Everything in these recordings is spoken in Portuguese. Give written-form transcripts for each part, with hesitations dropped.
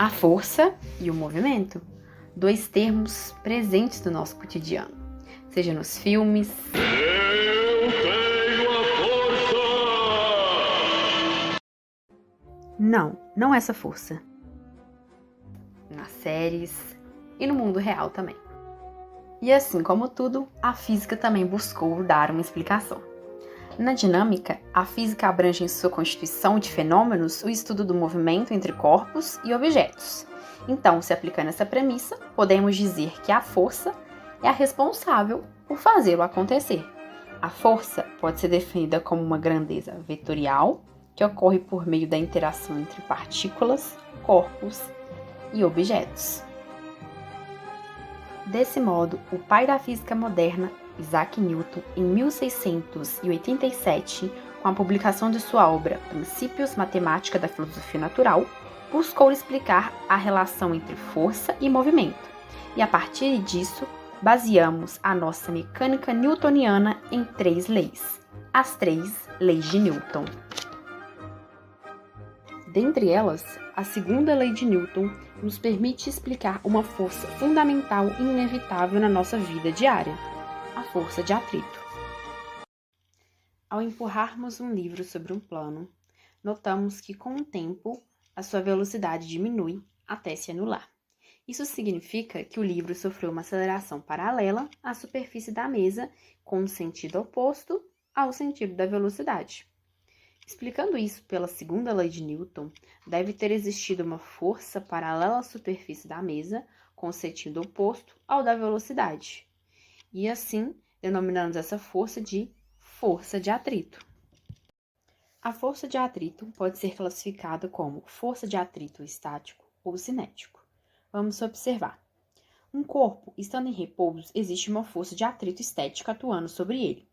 A força e o movimento, dois termos presentes no nosso cotidiano, seja nos filmes. Eu tenho a força! Não essa força. Nas séries e no mundo real também. E assim como tudo, a física também buscou dar uma explicação. Na dinâmica, a física abrange em sua constituição de fenômenos o estudo do movimento entre corpos e objetos. Então, se aplicando essa premissa, podemos dizer que a força é a responsável por fazê-lo acontecer. A força pode ser definida como uma grandeza vetorial que ocorre por meio da interação entre partículas, corpos e objetos. Desse modo, o pai da física moderna, Isaac Newton, em 1687, com a publicação de sua obra Princípios Matemática da Filosofia Natural, buscou explicar a relação entre força e movimento, e a partir disso, baseamos a nossa mecânica newtoniana em 3 leis, as 3 leis de Newton. Dentre elas, a segunda lei de Newton nos permite explicar uma força fundamental e inevitável na nossa vida diária, a força de atrito. Ao empurrarmos um livro sobre um plano, notamos que com o tempo a sua velocidade diminui até se anular. Isso significa que o livro sofreu uma aceleração paralela à superfície da mesa com um sentido oposto ao sentido da velocidade. Explicando isso pela segunda lei de Newton, deve ter existido uma força paralela à superfície da mesa com sentido oposto ao da velocidade. E assim, denominamos essa força de força de atrito. A força de atrito pode ser classificada como força de atrito estático ou cinético. Vamos observar. Um corpo estando em repouso, existe uma força de atrito estática atuando sobre ele.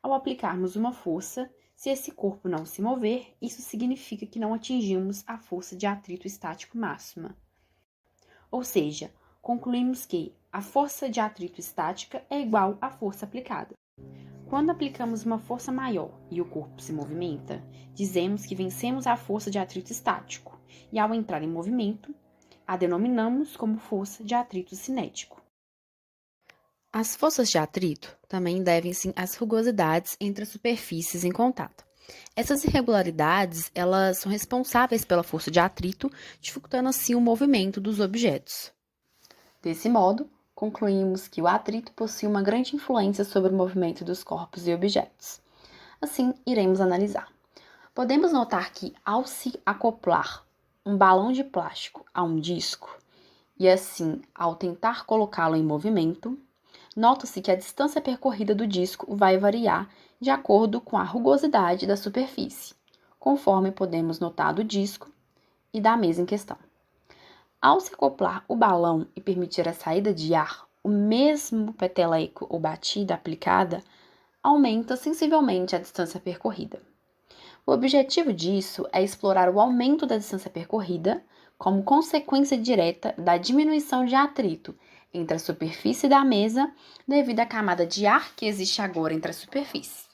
Ao aplicarmos uma força, se esse corpo não se mover, isso significa que não atingimos a força de atrito estático máxima. Ou seja, concluímos que a força de atrito estática é igual à força aplicada. Quando aplicamos uma força maior e o corpo se movimenta, dizemos que vencemos a força de atrito estático, e ao entrar em movimento, a denominamos como força de atrito cinético. As forças de atrito também devem-se às rugosidades entre as superfícies em contato. Essas irregularidades, elas são responsáveis pela força de atrito, dificultando assim o movimento dos objetos. Desse modo, concluímos que o atrito possui uma grande influência sobre o movimento dos corpos e objetos. Assim, iremos analisar. Podemos notar que, ao se acoplar um balão de plástico a um disco, e assim, ao tentar colocá-lo em movimento, nota-se que a distância percorrida do disco vai variar de acordo com a rugosidade da superfície, conforme podemos notar do disco e da mesa em questão. Ao se acoplar o balão e permitir a saída de ar, o mesmo peteleco ou batida aplicada aumenta sensivelmente a distância percorrida. O objetivo disso é explorar o aumento da distância percorrida como consequência direta da diminuição de atrito entre a superfície da mesa devido à camada de ar que existe agora entre a superfície.